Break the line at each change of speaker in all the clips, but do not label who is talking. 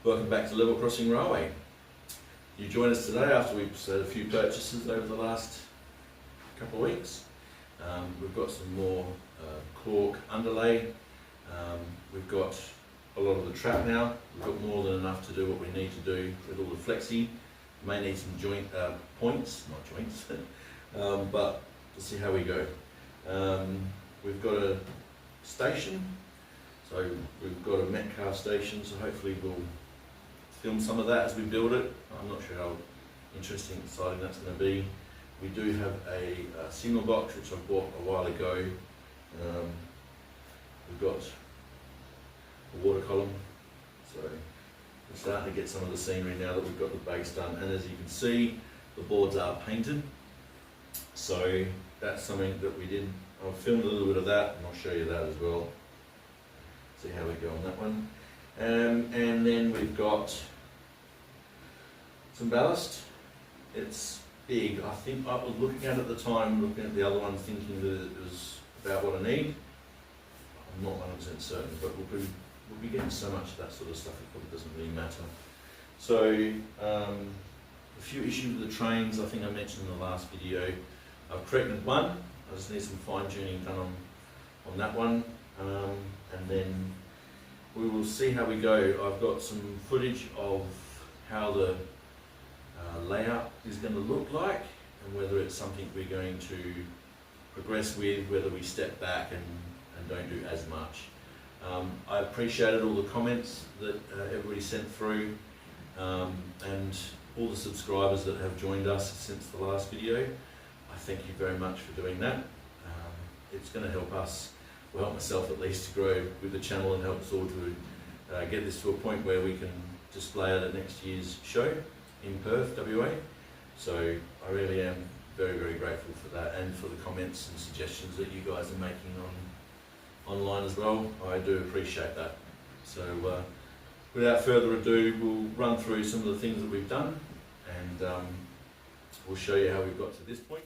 Welcome back to Level Crossing Railway. You join us today after we've had a few purchases over the last couple of weeks. We've got some more caulk underlay. We've got a lot of the trap now. We've got more than enough to do what we need to do with all the flexi. We may need some points, not joints, but we'll see how we go. We've got a station, so we've got a Metcalfe station, so hopefully we'll film some of that as we build it. I'm not sure how interesting and exciting that's going to be. We do have a signal box which I bought a while ago. We've got a water column, so we're starting to get some of the scenery now that we've got the base done. And as you can see, the boards are painted, so that's something that we did. I've filmed a little bit of that and I'll show you that as well. See how we go on that one. And then we've got some ballast. It's big. I think I was looking at it at the time, looking at the other one, thinking that it was about what I need. I'm not 100% certain, but we'll be getting so much of that sort of stuff, it probably doesn't really matter. So, a few issues with the trains, I think I mentioned in the last video. I've corrected one. I just need some fine tuning done on that one. And then we will see how we go. I've got some footage of how the layout is going to look like and whether it's something we're going to progress with, whether we step back and don't do as much. I appreciated all the comments that everybody sent through and all the subscribers that have joined us since the last video. I thank you very much for doing that. It's going to help us, well, help myself at least, to grow with the channel and help us all to get this to a point where we can display it at next year's show in Perth, WA. So I really am very, very grateful for that and for the comments and suggestions that you guys are making online as well. I do appreciate that. So without further ado, we'll run through some of the things that we've done and we'll show you how we've got to this point.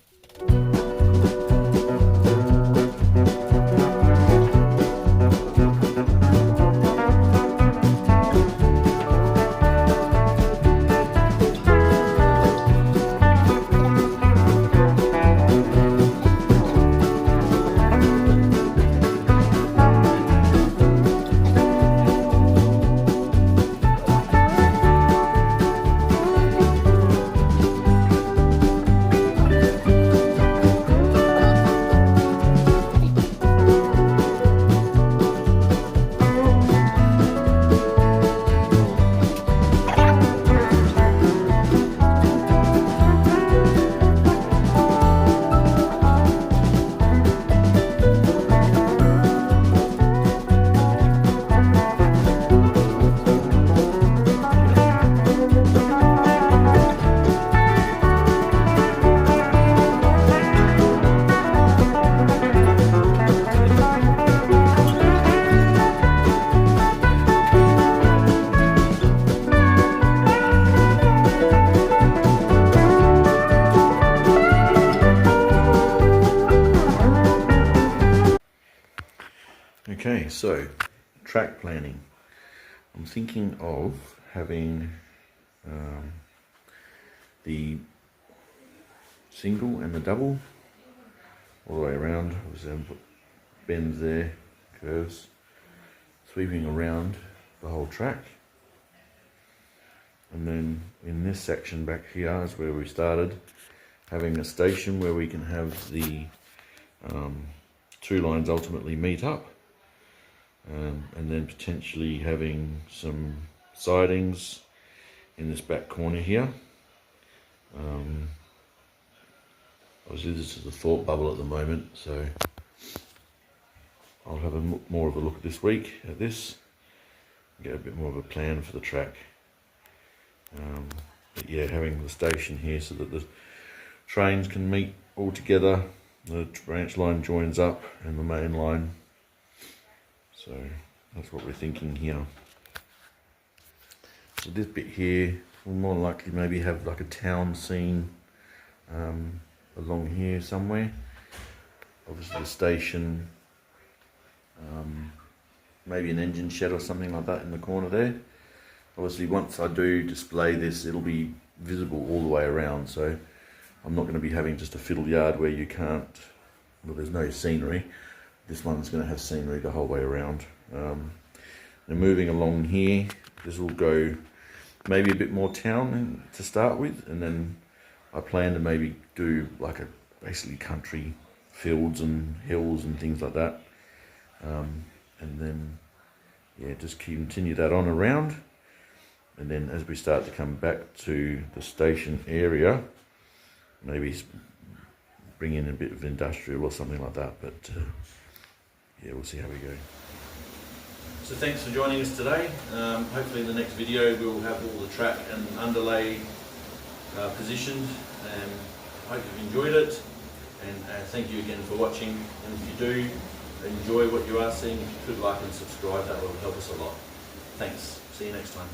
Okay, so track planning. I'm thinking of having the single and the double all the way around. Obviously, I've put bends there, curves, sweeping around the whole track. And then in this section back here is where we started, having a station where we can have the two lines ultimately meet up. And then potentially having some sidings in this back corner here. Obviously this is a thought bubble at the moment, so I'll have more of a look this week at this, get a bit more of a plan for the track. But yeah, having the station here so that the trains can meet all together, the branch line joins up and the main line. So that's what we're thinking here. So this bit here, we'll more likely maybe have like a town scene along here somewhere. Obviously the station, maybe an engine shed or something like that in the corner there. obviously once I do display this, it'll be visible all the way around, so I'm not going to be having just a fiddle yard where you can't, well, there's no scenery. This one's going to have scenery the whole way around. Now moving along here, this will go maybe a bit more town to start with, and then I plan to maybe do like a basically country fields and hills and things like that, and then yeah, just continue that on around, and then as we start to come back to the station area, maybe bring in a bit of industrial or something like that, but yeah, we'll see how we go. So thanks for joining us today. Hopefully in the next video we'll have all the track and underlay positioned, and I hope you've enjoyed it, and thank you again for watching. And if you do enjoy what you are seeing, if you could like and subscribe, that will help us a lot. Thanks. See you next time.